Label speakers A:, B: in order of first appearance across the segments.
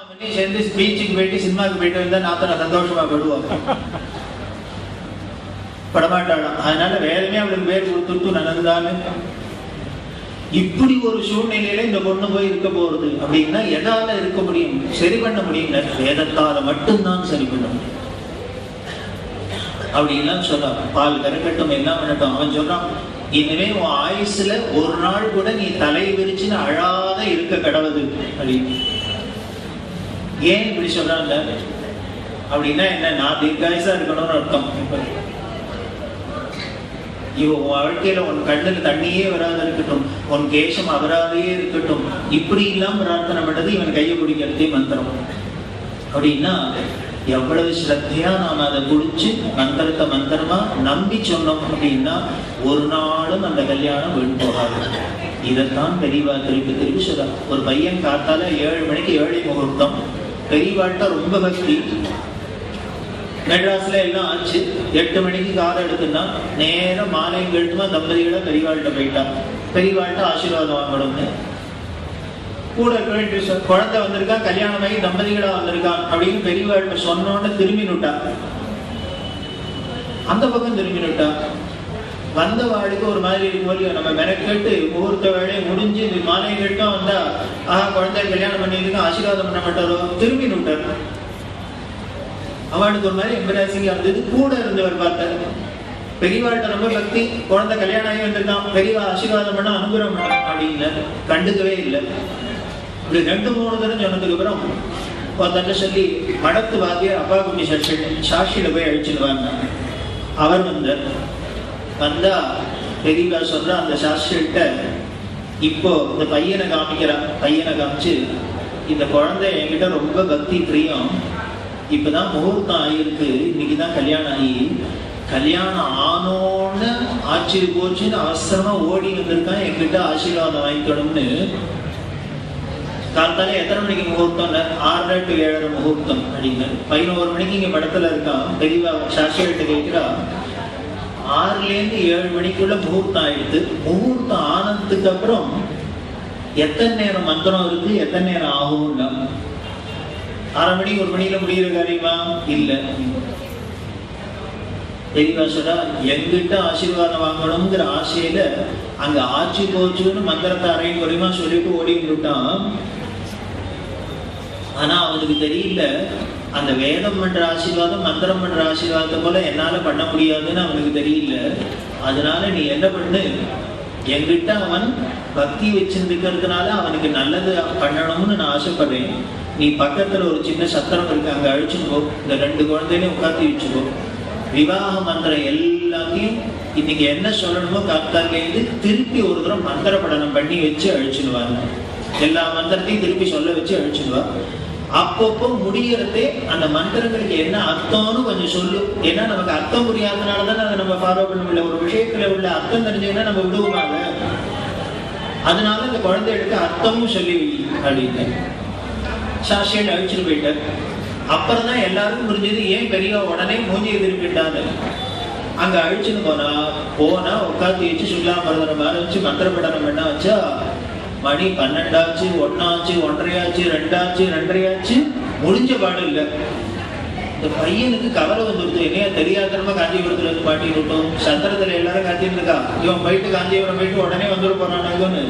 A: பண்ணி சேர்ந்து பீச்சுக்கு போயிட்டு சினிமாவுக்கு போயிட்டு வந்தா நாத்தனை சந்தோஷமா படுவாங்க, படமாட்டாளாம். அதனால வேதமே அவளுக்கு பேர் கொடுத்துட்டு நல்லதுதானே. இப்படி ஒரு சூழ்நிலையில இந்த பொண்ணு போய் இருக்க போறது அப்படின்னா எதால இருக்க முடியும்? சரி பண்ண முடியும், வேதத்தால மட்டும்தான் சரி பண்ண முடியும் அப்படின்லாம் சொல்றான். பால் கறக்கட்டும் எல்லாம் பண்ணட்டும். அவன் சொல்றான், இனிமே உன் ஆயுசுல ஒரு நாள் கூட நீ தலை விரிச்சுன்னு அழாத இருக்க கடவுது அப்படின்னு. ஏன் இப்படி சொல்றாங்க அப்படின்னா என்ன, நான் தீர்க்காயுசா இருக்கணும்னு அர்த்தம். இவன் வாழ்க்கையில உன் கண்ணுல தண்ணியே வராத இருக்கட்டும், உன் கேசம் அபராதையே இருக்கட்டும், இப்படி இல்லாம பிரார்த்தனை பண்ணது இவன் கையை பிடிக்கிறதே மந்திரம் அப்படின்னா எவ்வளவு ஸ்ரத்தையா நாம அதை குடிச்சு மந்திரத்தை மந்திரமா நம்பி சொன்னோம் அப்படின்னா ஒரு நாளும் அந்த கல்யாணம் வீண் போகாது. இதைத்தான் பெரியவா திருப்பி திருப்பி சொல்றா. ஒரு பையன் காத்தால 7 மணிக்கு 7 முகூர்த்தம், பெரியவாள்கிட்ட ரொம்ப பக்தி. மெட்ராஸ்ல எல்லாம் ஆச்சு. 8 மணிக்கு காரை எடுத்துன்னா நேரம் மாலையும் கழுத்துமா தம்பதிகளை பெரியவாள்கிட்ட போயிட்டா. பெரியவாள்கிட்ட ஆசீர்வாதம் வாங்கணும்னு கூட இருக்க குழந்தை வந்திருக்கான், கல்யாணமாகி தம்பதிகளா வந்திருக்கான் அப்படின்னு பெரியவாள்கிட்ட சொன்னோன்னு திரும்பினுட்டா. அந்த பக்கம் திரும்பினுட்டா. வந்த வாளுக்கு ஒரு மாதிரி இருக்கும், நம்ம மெனக்கெட்டு முகூர்த்த வேலையை முடிஞ்சு மாலையை கேட்டும் வந்தா குழந்தை கல்யாணம் பண்ணிருக்கா ஆசீர்வாதம் பண்ண மாட்டாரோ, திரும்பினுட்டார். அவனுக்கு ஒரு மாதிரி எம்பராசிங்கா இருந்தது. கூட இருந்தவர் பார்த்தாரு, பெரியவாள்கிட்ட ரொம்ப பக்தி, குழந்தை கல்யாணம் ஆகி வந்திருக்கான், பெரியவா ஆசீர்வாதம் பண்ண அனுகிரகம் பண்ண அப்படின்னு கண்டுக்கவே இல்லை. இப்படி 2-3 தரம் சொன்னதுக்கு அப்புறம் தன்னை சொல்லி மடத்து வாத்தியார் அப்பா குட்டி சாட்சியில போய் அழிச்சுடுவாங்க. அவர் வந்தா பெரியவா சொல்ற அந்த சாஸ்திரிட்ட இப்போ இந்த பையனை காமிக்கிறான். பையனை காமிச்சு, இந்த குழந்தை என்கிட்ட ரொம்ப பக்தி பிரியம், இப்பதான் முகூர்த்தம் ஆகியிருக்கு, இன்னைக்குதான் கல்யாணம் ஆகி, கல்யாணம் ஆனோன்னு ஆட்சி போச்சுன்னு அவசரமா ஓடி வந்திருக்கான், என்கிட்ட ஆசீர்வாதம் வாங்கிக்கணும்னு. காத்தால எத்தனை மணிக்கு முகூர்த்தம்? 6:30 to 7:30 முகூர்த்தம் அப்படின்னு. 11 மணிக்கு இங்க படத்துல இருக்கான். பெரியவா சாஸ்திரிட்ட கேட்கிறா, 6லேருந்து 7 மணிக்குள்ள முகூர்த்தம் ஆயிடுது. முகூர்த்தம் ஆனதுக்கு அப்புறம் எத்தனை நேரம் மந்திரம் இருக்கு, எத்தனை நேரம் ஆகும்னா 6 மணி 1 மணியில முடிகிற காரியமா இல்ல. பெரியவா சொல்றா, எங்கிட்ட ஆசீர்வாதம் வாங்கணுங்கிற ஆசையில அங்க ஆட்சி போச்சுன்னு மந்திரத்தை அரையும் குறையுமா சொல்லிட்டு ஓடி விட்டான். ஆனா அவனுக்கு தெரியல, அந்த வேதம் பண்ற ஆசீர்வாதம் மந்திரம் பண்ற ஆசீர்வாதத்தை போல என்னால பண்ண முடியாதுன்னு அவனுக்கு தெரியல. அதனால நீ என்ன பண்ணு, என்கிட்ட அவன் பக்தி வச்சிருக்கிறதுனால அவனுக்கு நல்லது பண்ணணும்னு நான் ஆசைப்படுறேன். நீ பக்கத்துல ஒரு சின்ன சத்திரம் இருக்கு, அங்க அழிச்சுக்கோ, இந்த 2 குழந்தையிலையும் உட்காந்து வச்சுக்கோ. விவாக மந்திரம் எல்லாத்தையும் இன்னைக்கு என்ன சொல்லணுமோ காத்தாலேருந்து திருப்பி ஒரு தரம் மந்திர படனம் பண்ணி வச்சு அழிச்சுடுவாங்க. எல்லா மந்திரத்தையும் திருப்பி சொல்ல வச்சு அழிச்சுடுவா. அப்பப்போ முடியறதே அந்த மந்திரங்களுக்கு என்ன அர்த்தம்னு கொஞ்சம் சொல்லு. ஏன்னா நமக்கு அர்த்தம் புரியாதனாலதான் அதை நம்ம ஃபாலோ பண்ண முடியல. ஒரு விஷயத்துல உள்ள அர்த்தம் தெரிஞ்சதுன்னா நம்ம விடுவோமாங்க. அதனால இந்த குழந்தைகளுக்கு அர்த்தமும் சொல்லி அப்படின்னு சாஷியன் அழிச்சுட்டு போயிட்டார். அப்புறம் தான் எல்லாருக்கும் புரிஞ்சது ஏன் பெரியவா உடனே மூஞ்சியை திருப்பிட்டாங்க. அங்க அழிச்சுன்னு போனா உட்காந்து வச்சு சுக்லாம்பரதனம் மேல வச்சு மந்திரப்படனம் பண்ண வச்சா மணி 12 ஆச்சு, 1 ஆச்சு, 1:30 ஆச்சு, 2 ஆச்சு, 2:30 ஆச்சு, முடிஞ்ச பாடு இல்லை. இந்த பையனுக்கு கவலை வந்துடுது, என்னையா தெரியாதனமா காஞ்சிபுரத்துல இருந்து பாட்டி விட்டோம், சத்திரத்துல எல்லாரும் காத்திட்டு இருக்கா, இவன் போயிட்டு காஞ்சிபுரம் போயிட்டு உடனே வந்துட போறான்னு.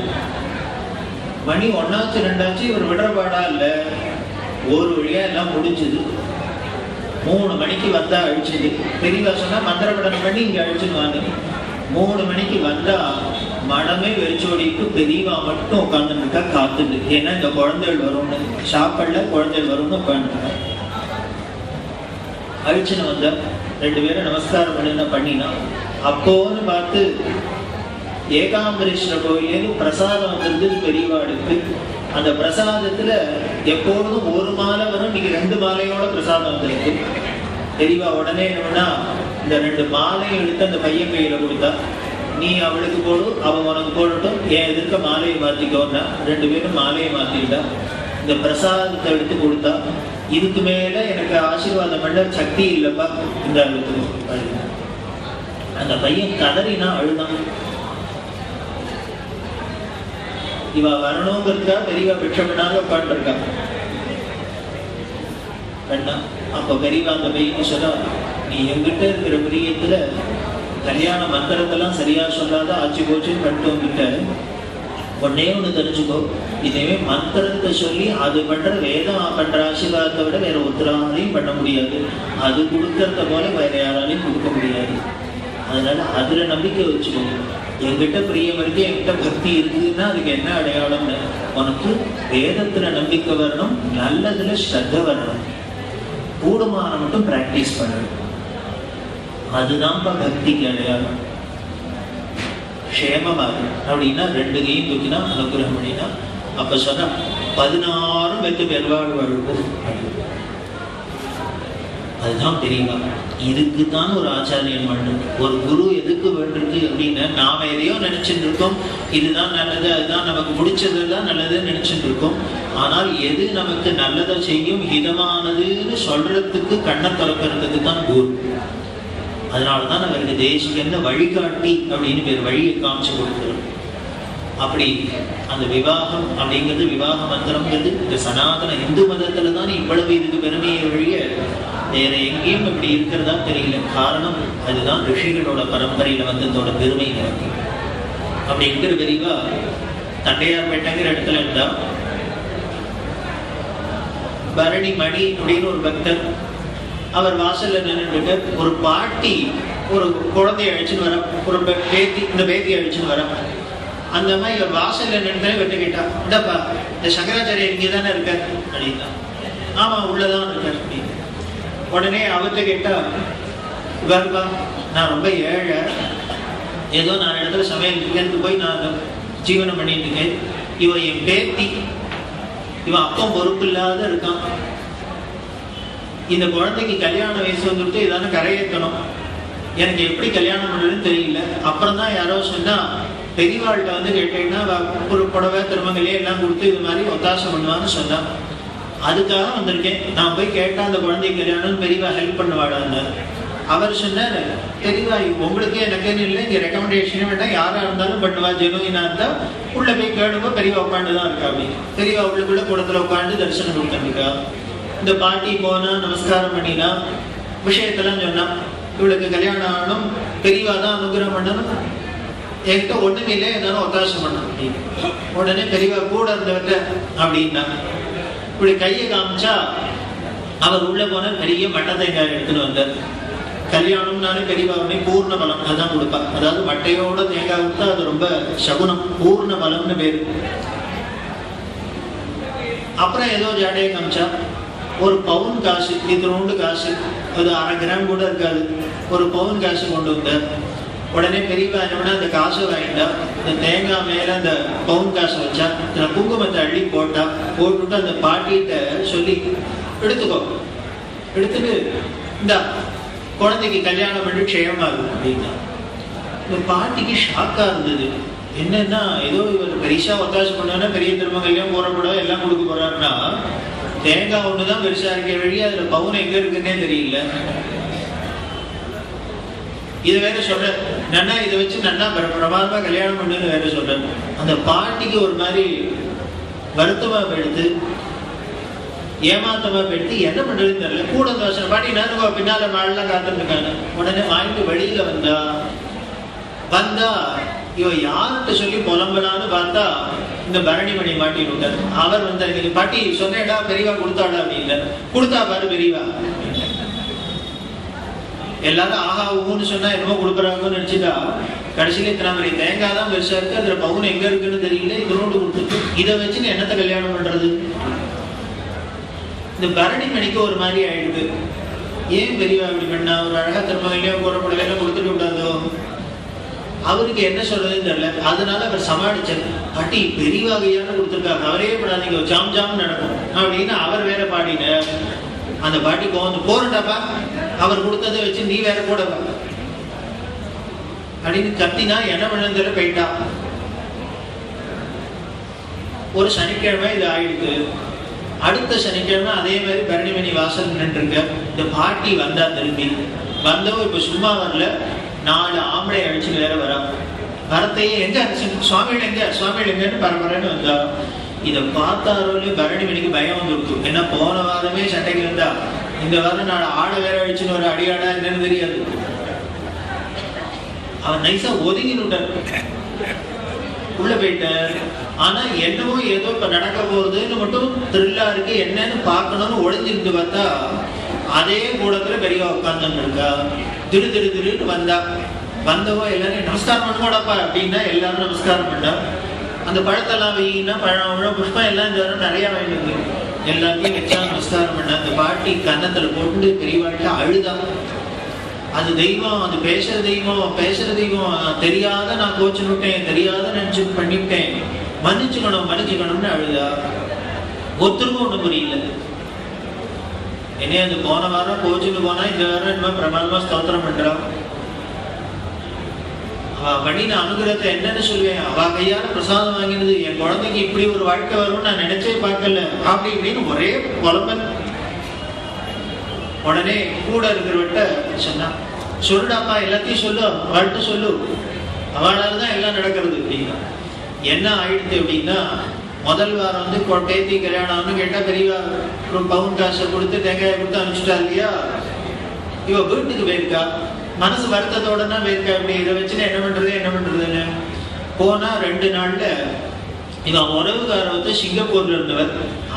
A: மணி 1 ஆச்சு 2 ஆச்சு, இவர் விடுற பாடா இல்ல. ஒரு வழியா எல்லாம் முடிஞ்சது. 3 மணிக்கு வந்தா அழிச்சுது. பெரியவா சொன்னா மந்திரப்படனம் பண்ணி இங்க அழிச்சுடுவாங்க. 3 மணிக்கு வந்தா மடமே வெறிச்சோடிக்கு பெரியவா மட்டும் உட்கார்ந்து இருக்கா காத்துட்டு. ஏன்னா இந்த குழந்தைகள் வரும்னு, சாப்பாடுல குழந்தைகள் வரும்னு உட்காந்துருக்கா. அழிச்சுன்னு வந்தா 2 பேரும் நமஸ்காரம் பண்ணினா. அப்போன்னு பார்த்து ஏகாம்பரேஸ்வரர் கோயிலேருந்து பிரசாதம் வந்திருந்தது பெரியவாளுக்கு. அந்த பிரசாதத்துல எப்பொழுதும் 1 மாலை வரும், இன்னைக்கு 2 மாலையோட பிரசாதம் வந்திருக்கு. பெரியவா உடனே என்னன்னா இந்த 2 மாலையும் எடுத்து அந்த பையன் கையில கொடுத்தா, நீ அவளுக்கு போடு, அவன் உனக்கு போடட்டும், என் எதிர்க்க மாலையை மாத்திக்கோன்னா 2 பேரும் மாலையை மாத்திக்கிட்டா. இந்த பிரசாதத்தை எடுத்து கொடுத்தா, இதுக்கு மேல எனக்கு ஆசீர்வாதம் பண்ண சக்தி இல்லப்பா, இந்த அழுத்து. அந்த பையன் கதறினா அழுதான். இவ வரணுங்கிறதுக்கா பெரியவா பிட்சம்னாக உட்காந்துருக்கா. வேண்டாம். அப்போ பெரியவா அந்த பையன் சொல்ல, நீ எங்கிட்ட இருக்கிற பிரியத்துல கல்யாண மந்திரத்தெல்லாம் சரியா சொல்லாத ஆச்சு போச்சுன்னு பண்ணிட்டு வந்துட்ட. ஒன்னே ஒன்று தெரிஞ்சுக்கோ, இதுவே மந்திரத்தை சொல்லி அது பண்ற வேதம் பண்ற ஆசீர்வாதத்தை விட வேற ஒருத்தராலையும் பண்ண முடியாது. அது கொடுக்கறத போல வேற யாராலையும் கொடுக்க முடியாது. அதனால அதுல நம்பிக்கை வச்சுக்கோங்க. என்கிட்ட பிரியம் இருக்கு, என்கிட்ட பக்தி இருக்குதுன்னா அதுக்கு என்ன அடையாளம்னு, உனக்கு வேதத்துல நம்பிக்கை வரணும், நல்லதுல ஸ்ரத்த வரணும், கூடுமான மட்டும் பிராக்டிஸ் பண்ணணும். அதுதான்ப்பா பக்திக்கு அடையாளம். க்ஷேமமாகும் அப்படின்னா 2 கையும் தூக்கினா அனுகிரகம் பண்ணினா, அப்ப சொன்னா 16 வெத்து பெருவாழ் வாழ்வோம். அதுதான் தெரியவா. இதுக்குத்தான் ஒரு ஆச்சாரியன் வேண்டும். ஒரு குரு எதுக்கு வேண்டிருக்கு அப்படின்னா, நாம எதையோ நினைச்சுட்டு இருக்கோம், இதுதான் நல்லது, அதுதான் நமக்கு பிடிச்சதுதான் நல்லதுன்னு நினைச்சுட்டு இருக்கோம். ஆனால் எது நமக்கு நல்லதை செய்யும், ஹிதமானதுன்னு சொல்றதுக்கு கண்ணை திறக்கிறதுக்கு தான் குரு. அதனாலதான் அவருக்கு தேசிகன்னு வழிகாட்டி அப்படின்னு பேர், வழியை காமிச்சு கொடுக்கிறோம். அப்படி அந்த விவாகம் அப்படிங்கிறது, விவாக மந்திரம்ங்கிறது இந்த சனாதன இந்து மதத்துல தான் இவ்வளவு இதுக்கு பெருமையை வழிய வேற எங்கேயும் இப்படி இருக்கிறதா தெரியல. காரணம் அதுதான் ரிஷிகளோட பரம்பரையில வந்ததோட பெருமை இருக்கு. அப்படிங்கிற விரிவா தண்டையார்பேட்டைங்கிற இடத்துல இருந்தா பரணி மணி அப்படின்னு ஒரு பக்தர், அவர் வாசல்ல நின்றுட்டு ஒரு பாட்டி ஒரு குழந்தைய அழிச்சுன்னு வர, ஒரு பேத்தி, இந்த பேத்தியை அழிச்சுன்னு வர. அந்த மாதிரி இவர் வாசல்ல நின்று வெட்டு கேட்டா, இந்தப்பா இந்த சங்கராச்சாரியர் இங்கதானே இருக்கார் அப்படின்னா. ஆமா உள்ளதான் இருக்கார் அப்படின்னு. உடனே அவர்கிட்ட கேட்டா, இவருப்பா நான் ரொம்ப ஏழை, ஏதோ நான் இடத்துல சமையல் போய் நான் ஜீவனம் பண்ணிட்டு இருக்கேன். இவன் என் பேத்தி, இவன் அப்பம் பொறுப்பு இல்லாத இருக்கான். இந்த குழந்தைக்கு கல்யாண வயசு வந்துட்டு இதான கரையேற்றணும், எனக்கு எப்படி கல்யாணம் பண்றதுன்னு தெரியல. அப்புறம் தான் யாரோ சொன்னா, பெரியவாள்கிட்ட வந்து கேட்டீங்கன்னா ஒரு புடவை திருமங்கலே எல்லாம் கொடுத்து இது மாதிரி ஒத்தாசம் பண்ணுவான்னு சொன்னா, அதுக்காக வந்திருக்கேன். நான் போய் கேட்டா அந்த குழந்தைக்கு கல்யாணம் பெரியவா ஹெல்ப் பண்ணுவாடான்னு. அவர் சொன்னார், பெரியவா உங்களுக்கு எனக்குன்னு இல்லை, இங்க ரெக்கமெண்டேஷனே வேண்டாம், யாரா இருந்தாலும் பண்ணுவா, ஜெனுவினா இருந்தா உள்ள போய் கேளுங்க, பெரியவா உட்காந்துதான் இருக்கா அப்படின்னு. பெரியவா உள்ளுக்குள்ள கூடத்துல உட்காந்து தரிசனம் கொடுத்துருக்கா. இந்த பாட்டி போனா நமஸ்காரம் பண்ணினா, விஷயத்தெல்லாம் சொன்னா, இவளுக்கு கல்யாணம் ஆகணும், பெரியவா தான் அனுகிரகம் பண்ணணும், என்கிட்ட ஒண்ணுமே இல்லை, என்னாலும் ஒத்தாசம் பண்ணணும் அப்படின்னு. உடனே பெரியவா கூட இருந்தவர்கிட்ட அப்படின்னா இப்படி கையை காமிச்சா, அவர் உள்ள போன பெரிய மட்டை தேங்காய் எடுத்துன்னு வந்தார். கல்யாணம்னாலே பெரியவா உடனே பூர்ண பலம் அதான் கொடுப்பா. அதாவது மட்டையோட தேங்காய் கொடுத்தா அது ரொம்ப சகுனம், பூர்ண பலம்னு பேரு. அப்புறம் ஏதோ ஜாடையை காமிச்சா, ஒரு பவுன் காசு, இதனோண்டு காசு, அது 1/2 கிராம் கூட இருக்காது, ஒரு பவுன் காசு கொண்டு வந்தார். உடனே பெரியவா என்ன, அந்த காசை வாங்கிட்டா, இந்த தேங்காய் மேல அந்த பவுன் காசை வச்சா, இந்த குங்குமத்தை அள்ளி போட்டா, போட்டுட்டு அந்த பாட்டிகிட்ட சொல்லி, எடுத்துக்கோ, எடுத்துட்டு இந்த குழந்தைக்கு கல்யாணம் பண்ணி க்ஷேமமாகும் அப்படின்னா. இந்த பாட்டிக்கு ஷாக்கா இருந்தது. என்னன்னா, ஏதோ இவர் பெரிசா ஒத்தாசம் பண்ணா, பெரிய திருமங்கல்யம் போறப்பட எல்லாம் கொடுக்க போறாருன்னா, தேங்காய் ஒண்ணுதான் பெருசா இருக்க வழி, அதுல பவுன் எங்க இருக்குன்னே தெரியல. இது வேற சொல்ற, நன்னா இதை வச்சு நன்னா பிரமாதமா கல்யாணம் பண்ணுன்னு வேற சொல்ற. அந்த பாட்டிக்கு ஒரு மாதிரி வருத்தமா எடுத்து, ஏமாத்தமா எடுத்து, என்ன பண்றதுன்னு தெரியல. கூட தோசை பாட்டி நானும் பின்னால நாள்லாம் காத்துட்டு இருக்காங்க. உடனே வாங்கிட்டு வெளியில வந்தா இவ யார்கிட்ட சொல்லி புலம்பலான்னு பார்த்தா, இந்த பரணி மணி மாட்டின்னு விட்டார். அவர் வந்தாரு, பாட்டி சொன்னேடா பெரியவா கொடுத்தாடா அப்படின்னு. கொடுத்தா பாரு பெரியவா. எல்லாரும் ஆஹா ஊன்னு சொன்னா என்னமோ கொடுக்குறாங்கன்னு நினைச்சுட்டா, கடைசியில இத்தனை மாதிரி தேங்காய் தான் பெருசா இருக்கு, அதுல பவுன் எங்க இருக்குன்னு தெரியல, இதனோடு கொடுத்துட்டு இதை வச்சு என்னத்தை கல்யாணம் பண்றது? இந்த பரணி மணிக்கு ஒரு மாதிரி ஆயிடுது. ஏன் பெரியவா இப்படி பண்ணா? ஒரு அழகா திருமங்கலையோ கூறப்படலாம் கொடுத்துட்டு விடாதோ? அவருக்கு என்ன சொல்றதுன்னு தெரியல. அதனால அவர் சமாளிச்சார். பாட்டி பெரியவாகையான கொடுத்துருக்காங்க, அவரே படாதீங்க, ஜாம் ஜாம் நடக்கும் அப்படின்னு அவர் வேற பாடினார். அந்த பாட்டி கோந்து, போறண்டாப்பா, அவர் கொடுத்ததை வச்சு நீ வேற கூட அப்படின்னு கத்தினா, என்ன பண்ணதுல போயிட்டா. ஒரு சனிக்கிழமை இது ஆயிடுது. அடுத்த சனிக்கிழமை அதே மாதிரி பரணிமணி வாசல் நின்றுருக்க. இந்த பாட்டி வந்தா, திரும்பி வந்தவோ இப்ப சும்மா வரல, 4 ஆம்பளை அழிச்சுன்னு வேற வரா. வரத்தையே எங்க சுவாமிகள் எங்கன்னு பரம்பரைன்னு வந்தா. இதை பார்த்தாரோலே பரணிமணிக்கு பயம் வந்துருக்கு. ஏன்னா போன வாரமே சண்டைக்கு வந்தா இந்த வாரம் நான் ஆடை வேற அழிச்சுன்னு ஒரு அடியாடா என்னன்னு தெரியாது. அவன் நைஸா ஒதுங்கிட்டார், உள்ள போயிட்டார். ஆனா என்னவோ ஏதோ இப்ப நடக்க போகுதுன்னு மட்டும் த்ரில்லா இருக்கு, என்னன்னு பார்க்கணும்னு ஒளிஞ்சிருந்து பார்த்தா அதே கூடத்துல பெரியவா உட்கார்ந்து இருக்கா. திரு திரு திருன்னு வந்தா. வந்தவோ எல்லாரும் நமஸ்காரம் பண்ணுவோடப்பா அப்படின்னா எல்லாரும் நமஸ்காரம் பண்ணா. அந்த பழத்தெல்லாம் வையின்னா பழம் புஷ்பம் எல்லாம் இந்த வாரம் நிறைய வாங்கிட்டு எல்லாத்தையும் வச்சா நமஸ்காரம் பண்ண. அந்த பாட்டி கன்னத்துல போட்டு பெரியவாழ்கிட்ட அழுதான். அது தெய்வம், அது பேசுற தெய்வம் தெரியாத நான் கோச்சுட்டேன், தெரியாத நினைச்சு பண்ணிவிட்டேன், மன்னிச்சுக்கணும்னு அழுதா. ஒருத்தருக்கும் ஒண்ணும் புரியல. என்ன அது போன வாரம் கோச்சுன்னு போனா இந்த வாரம் என்ன பிரமாதமா ஸ்தோத்திரம் பண்றான். அவ பண்ணின அனுகிரகத்தை என்னன்னு சொல்லுவேன். அவ கையால பிரசாதம் வாங்கினது, என் குழந்தைக்கு இப்படி ஒரு வாழ்க்கை வரும்னு நான் நினைச்சே பார்க்கல அப்படி இப்படின்னு ஒரே புலம்பல். உடனே கூட இருக்கிறவட்ட சொன்னா, சொல்லுடாப்பா எல்லாத்தையும் சொல்லு, அவள்கிட்ட சொல்லு, அவளாலதான் எல்லாம் நடக்கிறது அப்படின்னா. என்ன ஆயிடுது அப்படின்னா, முதல் வாரம் வந்து பேத்தி கல்யாணம்னு கேட்டா பெரியவா பவுன் காசை கொடுத்து தேங்காயை கொடுத்து அனுப்பிச்சுட்டா இல்லையா. இவ வீட்டுக்கு போயிருக்கா, மனசு வருத்தத்தோடனா போயிருக்கா. இப்படி இதை வச்சுன்னு என்ன பண்றதுன்னு போனா 2 நாள்ல இவன் உறவுகாரர் வந்து சிங்கப்பூர்ல இருந்தவர்.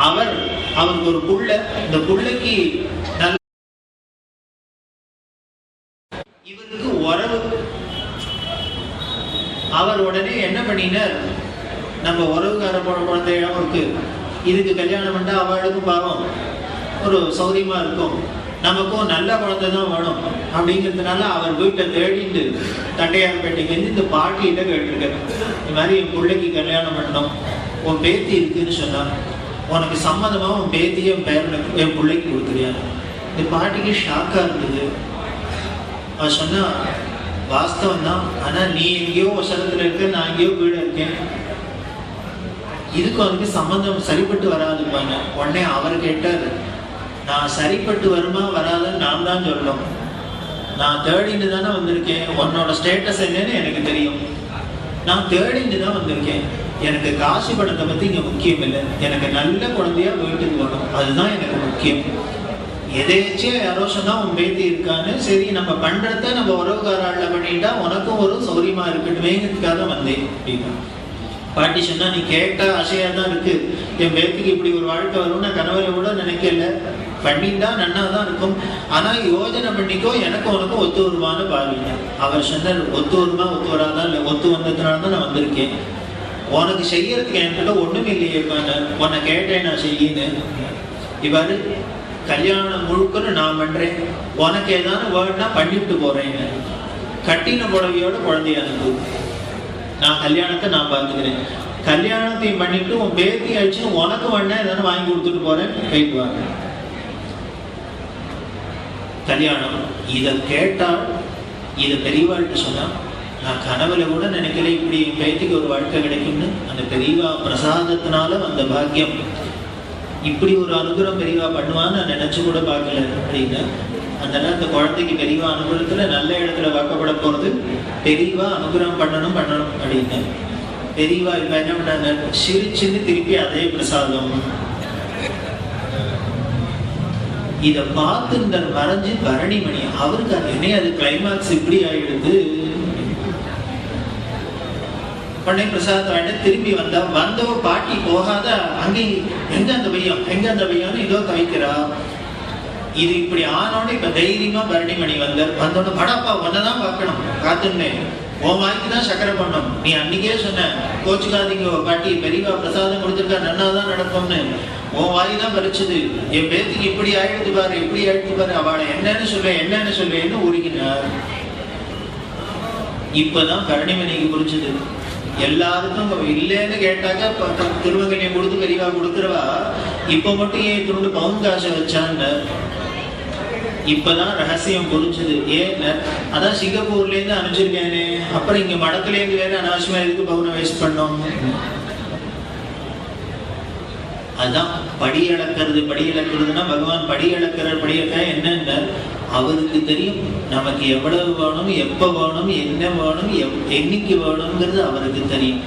A: அவருக்கு ஒரு புள்ள, இந்த புள்ளைக்கு நல்ல இவருக்கு உறவு. அவர் உடனே என்ன பண்ணினார், நம்ம உறவுகார போன குழந்தையாவும் இருக்கு, இதுக்கு கல்யாணம் பண்ணா அவளுக்கும் பாவம் ஒரு சௌரியமா இருக்கும், நமக்கும் நல்ல குழந்தை தான் வேணும் அப்படிங்கிறதுனால அவர் வீட்டை தேடிட்டு தட்டையார்பேட்டைக்கு வந்து இந்த பாட்டிகிட்ட கேட்டிருக்காரு. இந்த மாதிரி என் பிள்ளைக்கு கல்யாணம் பண்ணணும், உன் பேத்தி இருக்குன்னு சொன்னா, உனக்கு சம்மதமா உன் பேத்தியை என் பிள்ளைக்கு கொடுக்குறியா. இந்த பாட்டிக்கு ஷாக்கா இருந்தது. அவ சொன்னா, வாஸ்தவம் தான், ஆனா நீ எங்கேயோ வசனத்துல இருக்க, நான் எங்கேயோ வீடு இருக்கேன், இதுக்கு அவனுக்கு சம்பந்தம் சரிப்பட்டு வராதுப்பாங்க. உடனே அவர் கேட்டார், நான் சரிப்பட்டு வருமா வராதுன்னு நான் தான் சொல்லணும். நான் தேடின்னு தானே வந்திருக்கேன், உன்னோட ஸ்டேட்டஸ் என்னன்னு எனக்கு தெரியும், நான் தேடின்னு தான் வந்திருக்கேன். எனக்கு காசு பணத்தை பத்தி இங்க முக்கியம் இல்லை, எனக்கு நல்ல குழந்தையா வீட்டுக்கு வரணும், அதுதான் எனக்கு முக்கியம். எதேச்சியா யாரோ சொன்னா உன் பேத்தி இருக்கான்னு, சரி நம்ம பண்றத நம்ம உறவுகாரால பண்ணிட்டா உனக்கும் ஒரு சௌரியமா இருக்கட்டுமேங்கிறதுக்காக வந்தேன் அப்படின்னா. பாட்டி சொன்னா, நீ கேட்ட ஆசையா தான் இருக்கு, என் பேத்திக்கு இப்படி ஒரு வாழ்க்கை வரும்னு நான் கனவுல கூட நினைக்கல, பண்ணிட்டா நன்னா தான் இருக்கும், ஆனா யோஜனை பண்ணிக்கோ, எனக்கு உனக்கும் ஒத்து வருமானு பாருங்க. அவர் சொன்னார், ஒத்து வருமா ஒத்து வராதான் இல்லை, ஒத்து வந்ததுனால நான் வந்திருக்கேன், உனக்கு செய்யறதுக்கு என்கிட்ட ஒண்ணுமே இல்லையே, உன்னை கேட்டேன் நான் செய்யின்னு. இவ்வாறு கல்யாணம் முழுக்கன்னு நான் பண்றேன், உனக்கு ஏதாவது வேணும்னா பண்ணிட்டு போறேன்னு. கட்டின புடவையோட குழந்தைய அனுப்பு, நான் கல்யாணத்தை நான் பார்த்துக்கிறேன், கல்யாணத்தையும் பண்ணிட்டு உன் பேத்தி ஆயிடுச்சுன்னு உனக்கு வேணா ஏதாவது வாங்கி கொடுத்துட்டு போறேன், போயிட்டு வாங்க. கல்யாணம் இதை கேட்டால், இதை பெரியவாழ்கிட்ட சொன்னா, நான் கனவுல கூட நினைக்கல இப்படி என் பேத்திக்கு ஒரு வாழ்க்கை கிடைக்கும்னு. அந்த பெரியவா பிரசாதத்தினால அந்த பாக்கியம், இப்படி ஒரு அனுகிரகம் பெரியவா பண்ணுவான்னு நான் நினைச்சு கூட பார்க்கல அப்படின்னு. அதனால அந்த குழந்தைக்கு பெரியவா அனுகிரகத்துல நல்ல இடத்துல வாக்கப்பட போறது, பெரியவா அனுகிரகம் பண்ணணும் அப்படின்னு. பெரியவா இப்ப என்ன பண்ணாங்க, சிரிச்சுன்னு திருப்பி அதே பிரசாதம். இத பார்த்து இந்த மறைஞ்சு பரணிமணி அவருக்கு அது என்ன, அது கிளைமாக்ஸ் இப்படி ஆயிடுது. உடனே பிரசாதம் வாங்கிட்டு திரும்பி வந்தவ பாட்டி போகாத, அங்கே எங்க அந்த பையன் இதோ தவிக்கிறா. இது இப்படி ஆனோட இப்ப தைரியமா பரணிமணி வந்தோட, படாப்பா ஒன்னதான் பார்க்கணும், காத்துன்னேன், உன் வாய்க்கு தான் சக்கரை பண்ணும், நீ அன்னைக்கே சொன்ன கோச்சுக்காதீங்க பாட்டி, பெரியவா பிரசாதம் கொடுத்துருக்கா நன்னாதான் நடக்கும்னு, உன் வாய் தான் பறிச்சது, என் பேத்துக்கு இப்படி ஆயிடுத்து பாரு, அவளை என்னன்னு சொல்லுன்னு உருகினார். இப்பதான் பரணிமணிக்கு புரிஞ்சது. எல்லாருக்கும் இல்லைன்னு கேட்டாக்க திருமகனியை கொடுத்து பெரியவா கொடுக்குறவா, இப்ப மட்டும் ஏன் துண்டு பவுன் காசை வச்சான்னு இப்பதான் ரகசியம் புரிஞ்சது. ஏன், அதான் சிங்கப்பூர்ல இருந்து அனுப்பிச்சிருக்கேனே, அப்புறம் இங்க மடத்துல இருந்து வேற அனாவசியமா எதுக்கு பவுனை வேஸ்ட் பண்ணோம். அதுதான் படி இழக்கிறதுனா பகவான் படி இழக்க என்னன்னா, அவருக்கு தெரியும் நமக்கு எவ்வளவு வேணும், எப்ப வேணும், என்ன வேணும், என்னைக்கு வேணும்ங்கிறது அவருக்கு தெரியும்.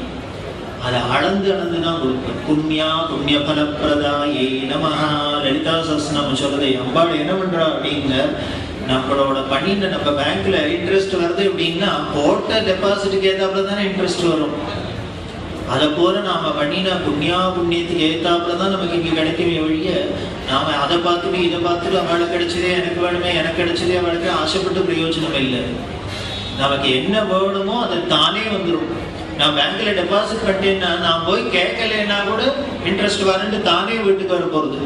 A: அதை அளந்து தான் கொடுப்பேன். புண்ணியா புண்ணிய பலப்பிரதாயே நமஹா. லலிதா சஹஸ்ரநாமம் சொல்றதை அம்பாள் என்ன பண்றா அப்படின்னா, நம்மளோட பண்ணின நம்ம பேங்க்ல இன்ட்ரெஸ்ட் வருது அப்படின்னா போட்ட டெபாசிட்டுக்கு ஏத்தாப்புல தானே இன்ட்ரெஸ்ட் வரும். அதை போல நாம பண்ணின புண்ணியத்துக்கு ஏத்தாப்புல தான் நமக்கு இங்க கிடைக்குமே ஒழிய, நாம அதை பார்த்துட்டு இதை பார்த்துட்டு அவளுக்கு கிடைச்சதே எனக்கு வேணுமே, எனக்கு கிடைச்சதே அவளுக்கு ஆசைப்பட்டு பிரயோஜனம் இல்லை. நமக்கு என்ன வேணுமோ அது தானே வந்துடும். நான் பேங்க்ல டெபாசிட் பண்ணிட்டேன்னா நான் போய் கேட்கலன்னா கூட இன்ட்ரெஸ்ட் வரண்டு தானே வீட்டுக்கு வர போறது.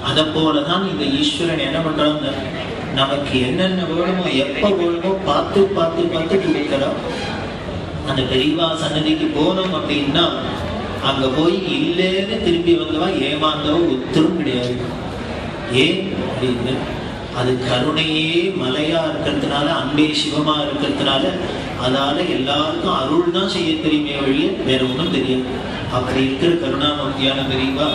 A: அதை போலதான் இந்த ஈஸ்வரன் என்ன பண்றாங்க, நமக்கு என்னென்ன வேணுமோ எப்ப வேணுமோ பார்த்து பார்த்து பார்த்து கொடுக்கலாம். அந்த பெரியவா சன்னதிக்கு போனோம் அப்படின்னா அங்க போய் இல்லைன்னு திரும்பி வந்தவா ஏமாந்தவ ஒத்தரும் கிடையாது. ஏன் அப்படின்னு, அது கருணையே மலையா இருக்கிறதுனால, அன்பே சிவமா இருக்கிறதுனால, அதால எல்லாருக்கும் அருள் தான் செய்ய தெரியுமே வழிய வேற ஒன்றும் தெரியாது. அப்படி இருக்கிற கருணாமூர்த்தியான பெரியவா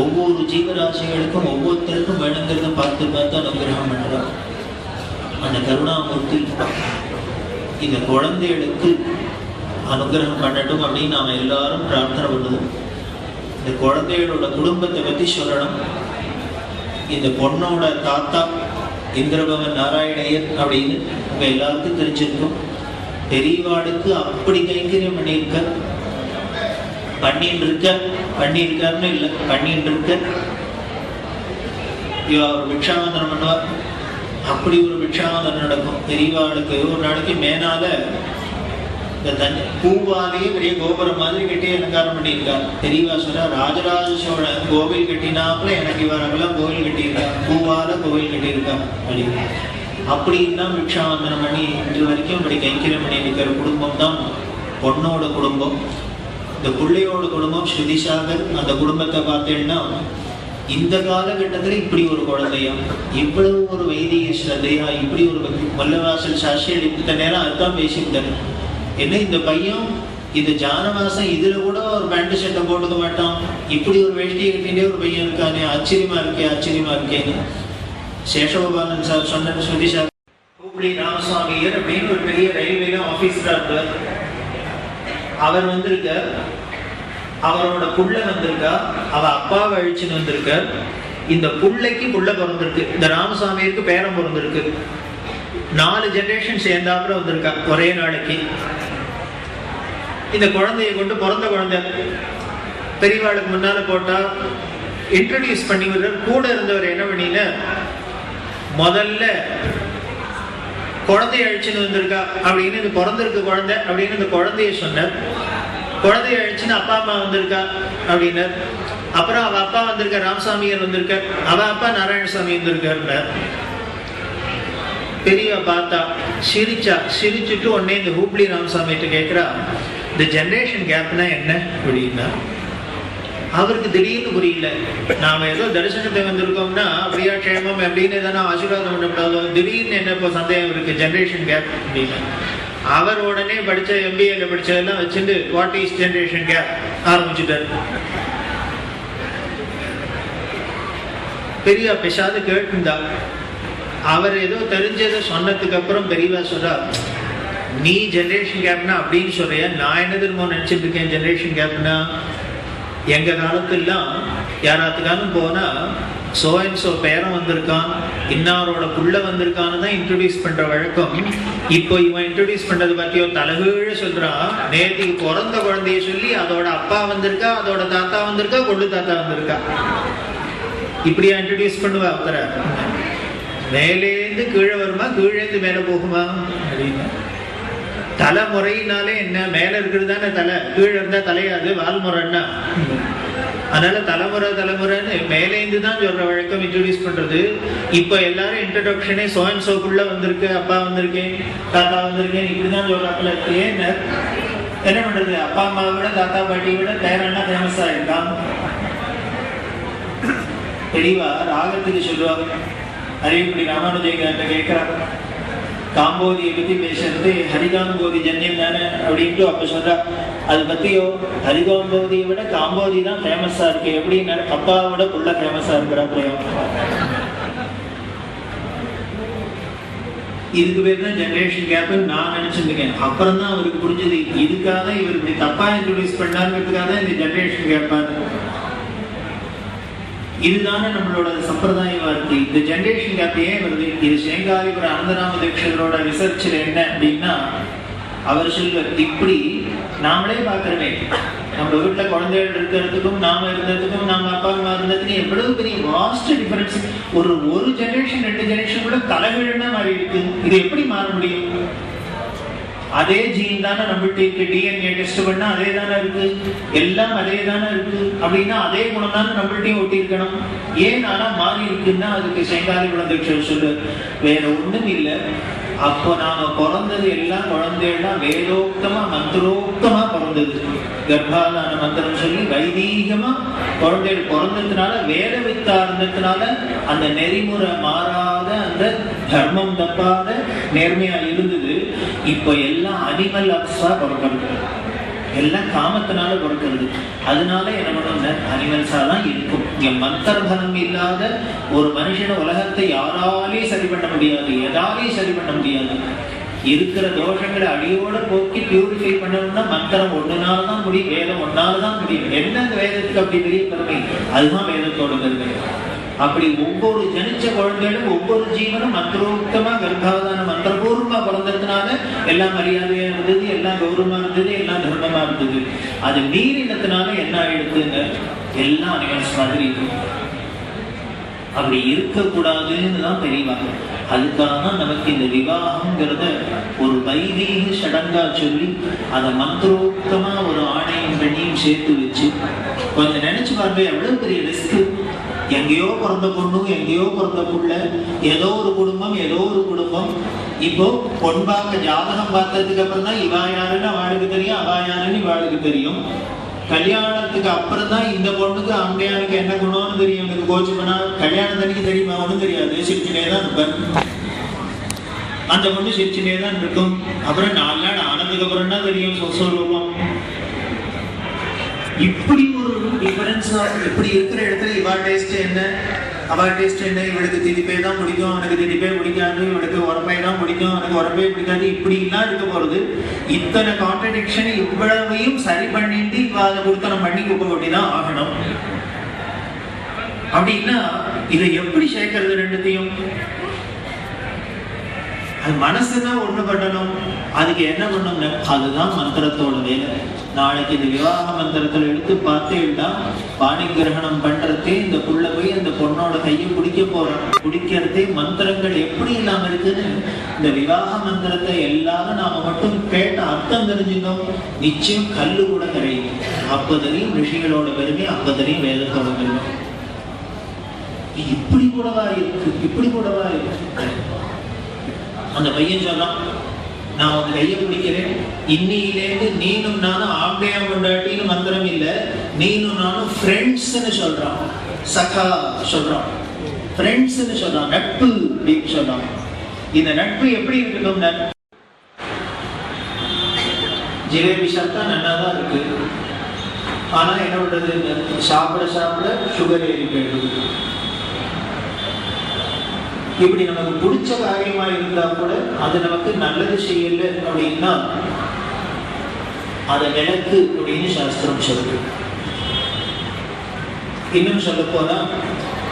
A: ஒவ்வொரு ஜீவராசிகளுக்கும் ஒவ்வொருத்தருக்கும் வேணுங்கிறத பார்த்து பார்த்து அனுகிரகம் பண்றார். அந்த கருணாமூர்த்தி இந்த குழந்தைகளுக்கு அனுகிரகம் பண்ணட்டும் அப்படின்னு நாம எல்லாரும் பிரார்த்தனை பண்ணுவோம். இந்த குழந்தைகளோட குடும்பத்தை பத்தி சொல்லணும். இந்த பொண்ணோட தாத்தா இந்திரபவன் நாராயணையர் அப்படின்னு உங்க எல்லாருக்கும் தெரிஞ்சிருக்கும். பெரியவாளுக்கு அப்படி கைங்கரியம் பண்ணியிருக்காருன்னு இல்லை, பண்ணிட்டு இருக்க. அவர் பிக்ஷாவந்தனம் பண்ணுவார். அப்படி ஒரு பிக்ஷாவந்தனம் நடக்கும் பெரியவாளுக்கு. ஒரு நாளைக்கு மேனால இந்த பூவாலேயே பெரிய கோபுரம் மாதிரி கட்டி அலங்காரம் பண்ணியிருக்கார். பெரியவா சொல்ற, ராஜராஜ சோழன் கோவில் கட்டினாப்புல எனக்கு இவரெல்லாம் கோவில் கட்டியிருக்கார், பூவால கோவில் கட்டியிருக்கார் அப்படின்னு. அப்படின்னா பிக்ஷாவந்தனம் பண்ணி இன்று வரைக்கும் இப்படி கைக்கிரம் பண்ணி இருக்கிற குடும்பம் தான் பொண்ணோட குடும்பம். இந்த பிள்ளையோட குடும்பம் ஸ்ருதிசாகர். அந்த குடும்பத்தை பார்த்தேன்னா இந்த காலகட்டத்தில் இப்படி ஒரு குழந்தையா, இவ்வளவு ஒரு வைதிக ஸ்ரத்தையா, இப்படி ஒரு மல்லவாசல் சாட்சியல் இந்த நேரம் அதுதான் பேசிவிட்டாரு. என்ன இந்த பையன் இந்த ஜானவாசம் இதுல கூட ஒரு பேண்ட் ஷர்ட்டை போட்டுக்க மாட்டான், இப்படி ஒரு வேஷ்டியை கட்டிகிட்டே ஒரு பையன் இருக்கானே, ஆச்சரியமா இருக்கேன்னு சேஷகோபாலன் சார் சொன்ன. ஸ்ருதிசாகர் ஹூப்ளி ராமசுவாமியர் அப்படின்னு ஒரு பெரிய ரயில்வேல ஆபீஸரா இருக்கார். அவர் வந்திருக்க, அவரோட புள்ள வந்திருக்கா, அவ அப்பாவை அழிச்சுன்னு வந்திருக்க. இந்த புள்ளைக்கு புள்ள பிறந்திருக்கு, இந்த ராமசாமியருக்கு பேரம் பிறந்திருக்கு. 4 ஜெனரேஷன் சேர்ந்தாப்புல வந்திருக்கா ஒரே நாளைக்கு. இந்த குழந்தைய கொண்டு, பிறந்த குழந்தை பெரியவாளுக்கு முன்னால போட்டா இன்ட்ரோடியூஸ் பண்ணி விடுற. கூட இருந்தவர் என்ன பண்ணின, முதல்ல குழந்தைய அழிச்சுன்னு வந்திருக்கா அப்படின்னு, இந்த பிறந்திருக்கு குழந்தை அப்படின்னு இந்த குழந்தைய சொன்னார். குழந்தைய அழிச்சுன்னு அப்பா அம்மா வந்திருக்கா அப்படின்னார். அப்புறம் அவ அப்பா வந்திருக்க, ராமசாமியர் வந்திருக்க, அவ அப்பா நாராயணசாமி வந்திருக்கார். பெரியவா பார்த்தா சிரிச்சுட்டு உடனே இந்த ஹூப்ளி ராமசாமிகிட்ட கேட்கிறா, இந்த ஜெனரேஷன் கேப்னா என்ன அப்படின்னா. அவருக்கு திடீர்னு புரியல. நாம ஏதோ தரிசனத்தை வந்திருக்கோம்னா அப்படியா க்ஷேமம் அப்படின்னு எதனா ஆசீர்வாதம் பண்ணக்கூடாதோ, திடீர்னு என்ன இப்போ சந்தேகம் இருக்கு ஜெனரேஷன் கேப் அப்படின்னு. அவர் உடனே படிச்ச MBA படிச்சதெல்லாம் வச்சுட்டு வாட் இஸ் ஜெனரேஷன் கேப் ஆரம்பிச்சுட்டார். பெரியவா பேசாத கேட்டுந்தா. அவர் ஏதோ தெரிஞ்சதை சொன்னதுக்கு அப்புறம் பெரியவா சொல்றா, நீ ஜெனரேஷன் கேப்னா அப்படின்னு சொல்றிய, நான் என்ன திரும்ப நினைச்சிட்டு இருக்கேன் ஜெனரேஷன் கேப்னா. எங்க காலத்துலாம் யாராத்துக்கானும் போனா சோ அண்ட் சோ பேரம் வந்திருக்கான், இன்னாரோட புள்ள வந்திருக்கான்னு தான் இன்ட்ரோடியூஸ் பண்ற வழக்கம். இப்போ இவன் இன்ட்ரோடியூஸ் பண்றது பத்தியோ தலகீழ சொல்றான். நேற்றுக்கு பிறந்த குழந்தைய சொல்லி அதோட அப்பா வந்திருக்கா, அதோட தாத்தா வந்திருக்கா, கொள்ளு தாத்தா வந்திருக்கா, இப்படியா இன்ட்ரோடியூஸ் பண்ணுவா அவரை. மேலேந்து கீழே வருமா, கீழேந்து மேல போகுமா அப்படின்னு. தலைமுறையினாலே என்ன, மேல இருக்கிறது தானே தலை, கீழே இருந்தா தலையாது, வால்முறைன்னா. அதனால தலைமுறைன்னு மேலேந்து தான் சொல்ற வழக்கம் இன்ட்ரோடியூஸ் பண்றது. இப்ப எல்லாரும் இன்ட்ரோடக்ஷனே சோ அண்ட் சோக்குள்ள வந்திருக்கு, அப்பா வந்திருக்கேன், தாத்தா வந்திருக்கேன், இப்படிதான் சொல்றாப்புல. ஏன் என்ன பண்றது, அப்பா அம்மாவை விட தாத்தா பாட்டியை விட பேரன்னா ஃபேமஸ் ஆயிருக்கான். தெளிவா ராகத்துக்கு சொல்லுவாங்க. அறிவுப்படி ராமானுஜய்கிட்ட கேட்கிறாங்க, காம்போதியை பத்தி பேசுறது ஹரிகாம்போதி ஜன்யம் தானே அப்படின்ட்டு. அப்ப சொல்றா, அது பத்தியோ ஹரிகாம்போதியை விட காம்போதி தான் ஃபேமஸா இருக்கு. எப்படின்னா அப்பாவை விட புள்ள ஃபேமஸா இருக்கிறா. இதுக்கு பேர் தான் ஜெனரேஷன் கேப்னு நான் நினைச்சிருக்கேன். அப்புறம் தான் அவருக்கு புரிஞ்சது இதுக்காக இவர் இப்படி தப்பா இன்ட்ரோடியூஸ் பண்ணாருங்கிறதுக்காக தான் இந்த ஜெனரேஷன் கேப்பாரு. இதுதானே நம்மளோட சம்பிரதாயமா இருக்கு. இந்த ஜெனரேஷன் கேப் ஏன் வருது? இது சேங்காரிபுர அனந்தராம தீட்சிதரோட ரிசர்ச்ல என்ன அப்படின்னா, அவர் சொல்வார், இப்படி நாமளே பாக்குறவே நம்ம வீட்டுல குழந்தைகள் இருக்கிறதுக்கும் நாம இருந்ததுக்கும் நம்ம அப்பா அம்மா இருந்ததுக்கும் எவ்வளவு பெரிய வாஸ்ட் டிஃபரன்ஸ். ஒரு ஜெனரேஷன் 2 ஜெனரேஷன் கூட தலைகீழா மாறி இருக்கு. இது எப்படி மாற முடியும்? அதே ஜீன் தானே நம்மகிட்ட இருக்கு. டிஎன்ஏ டெஸ்ட் பண்ணா அதே தானே இருக்கு, எல்லாம் அதே தானே இருக்கு. அப்படின்னா அதே குணம் தானே நம்மள்ட்டையும் ஒட்டி இருக்கணும். ஏன் ஆனா மாறி இருக்குன்னா அதுக்கு சேங்காரிபுர தீட்சிதர் சொல்லு, வேற ஒண்ணும் இல்லை. அப்போ நாம பிறந்தது எல்லாம் குழந்தைகள்லாம் வேதோக்தமா மந்திரோக்தமா பிறந்தது. கர்ப்பாதான மந்திரம் சொல்லி வைதீகமா குழந்தைகள் பிறந்ததுனால, வேத வித்தா இருந்ததுனால அந்த நெறிமுறை மாறாத அந்த தர்மம் தப்பாத நேர்மையா இருந்தது. இப்ப எல்லாம் அனிமல் அப்ஸா பிறக்கிறது, எல்லாம் காமத்தினால பிறக்கிறது. அதனால என்ன பண்ண அனிமல்ஸா தான் இருக்கும். இங்க மந்திரபலம் இல்லாத ஒரு மனுஷன உலகத்தை யாராலையும் சரி பண்ண முடியாது, எதாலையும் சரி பண்ண முடியாது. இருக்கிற தோஷங்களை அடியோட போக்கி பியூரிஃபை பண்ணணும்னா மந்திரம் ஒண்ணுனாலதான் முடியும், வேதம் ஒன்னாலதான் முடியும். என்ன அந்த வேதத்துக்கு அப்படி பெரிய பெருமை? அதுதான் வேதத்தோட பெருமை. அப்படி ஒவ்வொரு ஜனிச்ச குழந்தைகளும் ஒவ்வொரு ஜீவனும் மந்திரோக்தமா கர்ப்பாதான மந்திரபூர்வமா பிறந்ததுனால எல்லாம் மரியாதையா இருந்தது, எல்லாம் கௌரவமா இருந்தது, எல்லாம் தர்மமா இருந்தது. அது மீறினதுனால என்ன ஆயிடுதுங்க, எல்லாம் அனிமல்ஸ் மாதிரி இருக்கும். அப்படி இருக்கக்கூடாதுன்னு தான் தெரியவாங்க. அதுக்காக தான் நமக்கு இந்த விவாகம்ங்கிறத ஒரு வைதீக சடங்கா சொல்லி அதை மந்திரோக்தமா ஒரு ஆணையும் பெண்ணையும் சேர்த்து வச்சு கொஞ்சம் நினைச்சு பாருங்க, எவ்வளவு பெரிய ரிஸ்க். எங்கேயோ பிறந்த பொண்ணு, எங்கேயோ பிறந்த புள்ள, ஏதோ ஒரு குடும்பம், ஏதோ ஒரு குடும்பம். இப்போ பொன்பாக்க ஜாதகம் பார்த்ததுக்கு அப்புறம் தான் இவா யாருன்னு அவளுக்கு தெரியும், அவா யாருன்னு இவாளுக்கு தெரியும். கல்யாணத்துக்கு அப்புறம் தான் இந்த பொண்ணுக்கு அம்மையானுக்கு என்ன குணம்னு தெரியும். எனக்கு கோச்சு பண்ணா கல்யாணம் தனிக்கு தெரியுமா? ஒன்றும் தெரியாது, சிரிச்சுனே தான் இருப்பேன். அந்த பொண்ணு சிரிச்சுனே தான் இருக்கும். அப்புறம் 4 நாள் ஆனதுக்கு அப்புறம் தான் தெரியும் சொசூபம். இப்படி ஒரு டிஃபரன்ஸ். இப்படி இருக்கிற இடத்துல இவா டேஸ்ட் என்ன, அவா டேஸ்ட் என்ன, இவளுக்கு திதிப்பே தான் பிடிக்கும், அவனுக்கு திதிப்பே பிடிக்காது, இவளுக்கு உரப்பை தான் பிடிக்கும், அவனுக்கு உரப்பே பிடிக்காது. இப்படி எல்லாம் இருக்க போறது. இத்தனை கான்ட்ரடிக்ஷன் இவ்வளவையும் சரி பண்ணிட்டு இவ அதை கொடுத்தனம் பண்ணி குப்பை கொட்டிதான் ஆகணும். அப்படின்னா இதை எப்படி சேர்க்கறது ரெண்டுத்தையும்? அது மனசுதான் ஒண்ணு பண்ணணும். அதுக்கு என்ன பண்ணணும்? அதுதான் மந்திரத்தோட வேலை. நாளைக்கு இந்த விவாக மந்திரத்துல எடுத்து பார்த்தேன்னா பாணி கிரகணம் பண்றதே இந்த புள்ள போய் அந்த பொண்ணோட கையை பிடிக்க போறான். பிடிக்கிறதே மந்திரங்கள் எப்படி இல்லாம இருக்குன்னு இந்த விவாக மந்திரத்தை எல்லாரும் நாம மட்டும் கேட்ட அர்த்தம் தெரிஞ்சுக்கணும். நிச்சயம் கல்லு கூட கரையும். அப்போதையும் ரிஷிகளோட பெருமை, அப்போதையும் வேதத்தோட பெருமை. இப்படி கூடவா இருக்கு, இப்படி கூடவா இருக்கு. அந்த பையன் சொன்னான், நான் உன் கையை பிடிக்கிறேன், இன்னிலேருந்து நீனும் நானும் ஆம்பளையா கொண்டாட்டின்னு மந்திரம் இல்லை, நீனும் நானும் ஃப்ரெண்ட்ஸ்ன்னு சொல்றான், சகா சொல்றான், ஃப்ரெண்ட்ஸ்ன்னு சொல்றான், நட்பு அப்படின்னு சொல்றான். இந்த நட்பு எப்படி இருக்கட்டும்? ஜிலேபி சாப்பிட்டா நன்னாதான் இருக்கு, ஆனா என்ன பண்றது, சாப்பிட சாப்பிட சுகர் ஏறி போயிடுது. இப்படி நமக்கு பிடிச்ச காரியமா இருந்தா கூட அது நமக்கு நல்லது செய்யல அப்படின்னா அதை விளக்கு அப்படின்னு சாஸ்திரம் சொல்லுது. இன்னும் சொல்ல போனா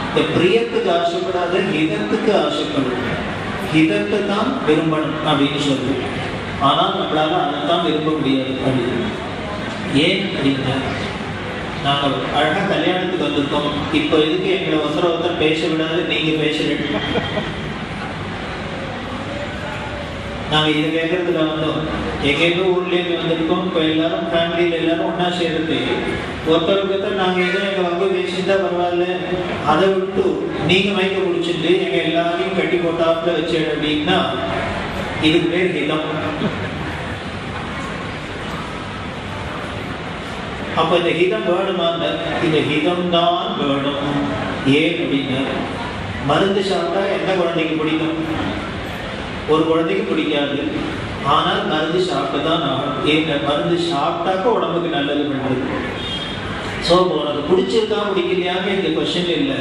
A: இந்த பிரியத்துக்கு ஆசைப்படாத ஹிதத்துக்கு ஆசைப்படும். ஹிதத்தை தான் விரும்பணும் அப்படின்னு சொல்லுது. ஆனா நம்மளால அதைத்தான் விரும்ப முடியாது அப்படின்னு. ஏன் அப்படின்னா நாங்கள் அழகா கல்யாணத்துக்கு வந்திருக்கோம். இப்போ எதுக்கு எங்களை ஒருத்தர் பேச விடாது, நீங்க பேசுறீங்க. நாங்க இதை கேட்கறதுல வந்தோம். எங்கெங்க ஊர்ல இருந்து வந்திருக்கோம். இப்போ எல்லாரும் ஃபேமிலியில எல்லாரும் ஒன்னா சேர்ந்து ஒருத்தருக்கு நாங்க ஏதோ எங்க வங்க பேசிட்டா பரவாயில்ல, அதை விட்டு நீங்க மயக்க முடிச்சுட்டு எங்க எல்லாரையும் கட்டி போட்டாப்புல வச்சு அப்படின்னா இதுக்கு பேர் ஹிதம். அப்ப இந்த ஹிதம் வேணுமா? இந்த ஹிதம் தான் வேணும். ஏன் அப்படின்னா மருந்து சாப்பிட்டா எந்த குழந்தைக்கு பிடிக்கும்? ஒரு குழந்தைக்கு பிடிக்காது. ஆனால் மருந்து சாப்பிட்டுதான் ஆகணும். ஏன்? மருந்து சாப்பிட்டாக்க உடம்புக்கு நல்லது பண்றது. ஸோ உனக்கு பிடிச்சிருக்கா பிடிக்கலையான்னு இந்த கொஸ்டின் இல்லை.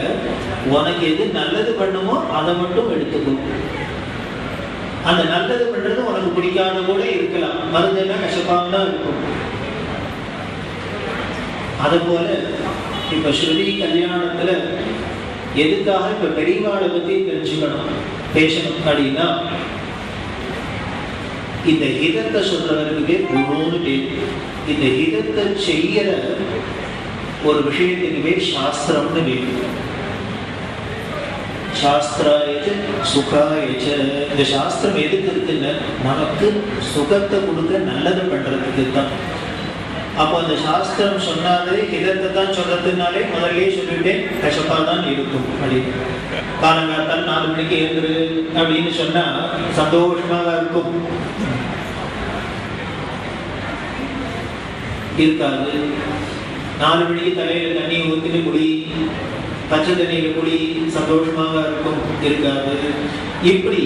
A: உனக்கு எது நல்லது பண்ணுமோ அதை மட்டும் எடுத்துக்கோ. அந்த நல்லது பண்றது உனக்கு பிடிக்காத கூட இருக்கலாம், மருந்துன்னா கசப்பாக தான் இருக்கும். அது போல இப்ப ஸ்ருதி கல்யாணத்துல எதுக்காக இப்ப பெரியவாளை பத்தி தெரிஞ்சுக்கணும் பேசணும் அப்படின்னா, இந்த ஹிதத்தை சொல்றவருக்கு பேர் குருன்னு பேர். இந்த ஹிதத்தை செய்யற ஒரு விஷயத்துக்கு பேர் சாஸ்திரம்னு பேர். சாஸ்திராயச்ச சுகாயச்ச. இந்த சாஸ்திரம் எதுக்கு இருக்குன்னு நமக்கு சுகத்தை கொடுக்க நல்லது பண்றதுக்கு தான். அப்போ அந்த சாஸ்திரம் சொன்னாலே ஹிதத்தை தான் சொல்றதுனாலே முதல்ல சொல்லிட்டேன் கசப்பா தான் இருக்கும் அப்படின்னு. காலங்காத்தால் 4 மணிக்கு எழுந்துரு அப்படின்னு சொன்னா சந்தோஷமாக இருக்கும் இருக்காது. 4 மணிக்கு தலையில தண்ணி ஊத்திட்டு குடி, பச்சை தண்ணியில குடி, சந்தோஷமாக இருக்கும் இருக்காது. இப்படி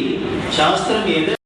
A: சாஸ்திரம் எதை